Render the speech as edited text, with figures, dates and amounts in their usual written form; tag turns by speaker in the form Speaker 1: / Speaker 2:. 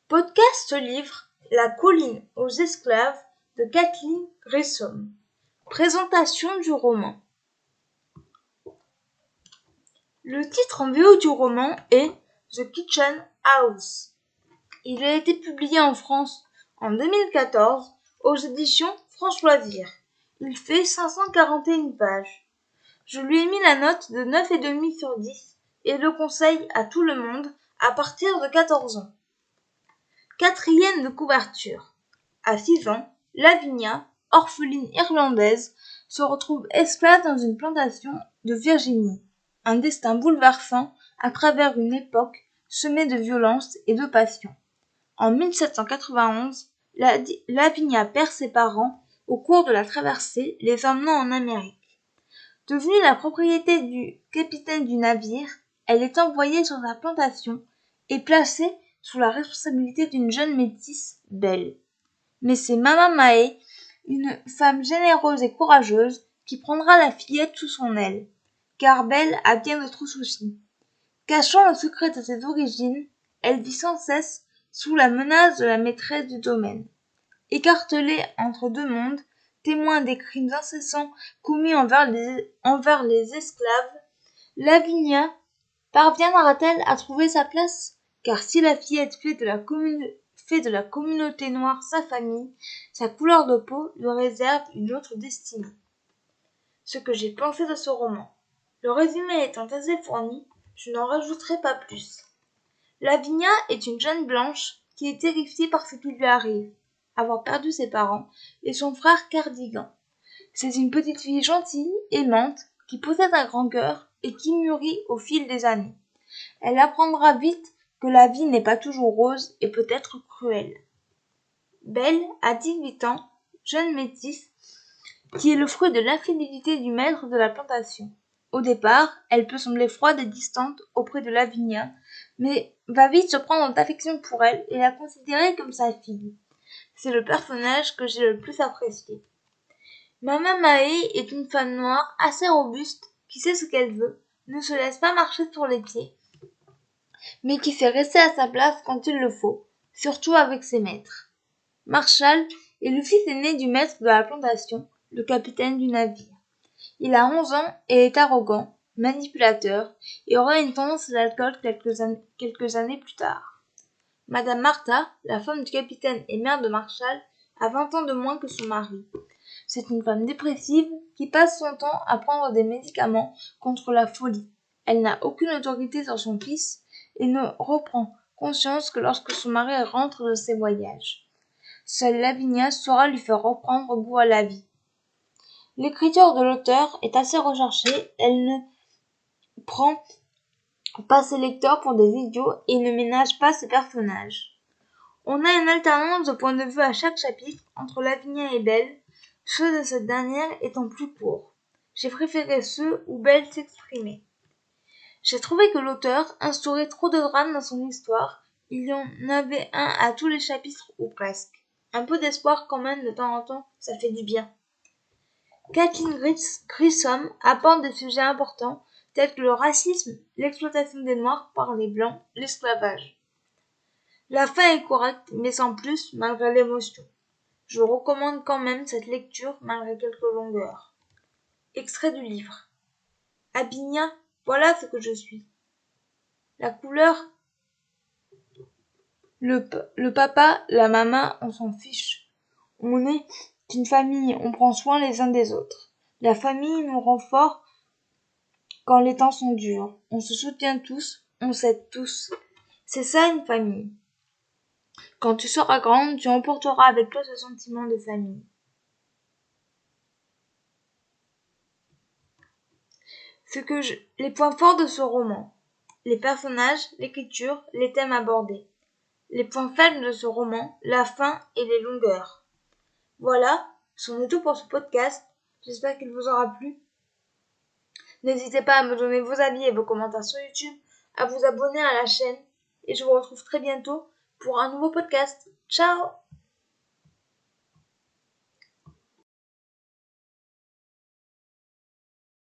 Speaker 1: Podcast livre La colline aux esclaves de Kathleen Grissom. Présentation du roman. Le titre en VO du roman est The Kitchen House. Il a été publié en France en 2014 aux éditions France Loisirs. Il fait 541 pages. Je lui ai mis la note de 9,5 sur 10 et le conseille à tout le monde à partir de 14 ans. Quatrième de couverture. À 6 ans, Lavinia, orpheline irlandaise, se retrouve esclave dans une plantation de Virginie. Un destin bouleversant à travers une époque semée de violence et de passion. En 1791, Lavinia perd ses parents au cours de la traversée, les emmenant en Amérique. Devenue la propriété du capitaine du navire, elle est envoyée sur sa plantation et placée sous la responsabilité d'une jeune métisse, Belle. Mais c'est Maman Mahé, une femme généreuse et courageuse, qui prendra la fillette sous son aile, car Belle a bien d'autres soucis. Cachant le secret de ses origines, elle vit sans cesse sous la menace de la maîtresse du domaine. Écartelée entre deux mondes, témoin des crimes incessants commis envers les esclaves, Lavinia parviendra-t-elle à trouver sa place? Car si la fillette fait de la communauté noire sa famille, sa couleur de peau lui réserve une autre destinée. Ce que j'ai pensé de ce roman. Le résumé étant assez fourni, je n'en rajouterai pas plus. Lavinia est une jeune blanche qui est terrifiée par ce qui lui arrive, avoir perdu ses parents et son frère Cardigan. C'est une petite fille gentille, aimante, qui possède un grand cœur et qui mûrit au fil des années. Elle apprendra vite que la vie n'est pas toujours rose et peut être cruelle. Belle a 18 ans, jeune métisse, qui est le fruit de l'infidélité du maître de la plantation. Au départ, elle peut sembler froide et distante auprès de Lavinia, mais va vite se prendre d'affection pour elle et la considérer comme sa fille. C'est le personnage que j'ai le plus apprécié. Maman Mahé est une femme noire assez robuste, qui sait ce qu'elle veut, ne se laisse pas marcher sur les pieds, mais qui sait rester à sa place quand il le faut, surtout avec ses maîtres. Marshall est le fils aîné du maître de la plantation, le capitaine du navire. Il a 11 ans et est arrogant, manipulateur, et aura une tendance à l'alcool quelques années plus tard. Madame Martha, la femme du capitaine et mère de Marshall, a 20 ans de moins que son mari. C'est une femme dépressive qui passe son temps à prendre des médicaments contre la folie. Elle n'a aucune autorité sur son fils et ne reprend conscience que lorsque son mari rentre de ses voyages. Seule Lavinia saura lui faire reprendre goût à la vie. L'écriture de l'auteur est assez recherchée, elle ne prend pas ses lecteurs pour des idiots et ne ménage pas ses personnages. On a une alternance de points de vue à chaque chapitre entre Lavinia et Belle, ceux de cette dernière étant plus courts. J'ai préféré ceux où Belle s'exprimait. J'ai trouvé que l'auteur instaurait trop de drame dans son histoire, il y en avait un à tous les chapitres ou presque. Un peu d'espoir quand même de temps en temps, ça fait du bien. Kathleen Grissom aborde des sujets importants tels que le racisme, l'exploitation des Noirs par les Blancs, l'esclavage. La fin est correcte, mais sans plus, malgré l'émotion. Je recommande quand même cette lecture malgré quelques longueurs. Extrait du livre. Abinia, voilà ce que je suis. La couleur, le papa, la maman, on s'en fiche. On est une famille, on prend soin les uns des autres. La famille nous rend forts quand les temps sont durs. On se soutient tous, on s'aide tous. C'est ça une famille. Quand tu seras grande, tu emporteras avec toi ce sentiment de famille. Les points forts de ce roman. Les personnages, l'écriture, les thèmes abordés. Les points faibles de ce roman, la fin et les longueurs. Voilà, c'en est tout pour ce podcast. J'espère qu'il vous aura plu. N'hésitez pas à me donner vos avis et vos commentaires sur YouTube, à vous abonner à la chaîne et je vous retrouve très bientôt pour un nouveau podcast. Ciao!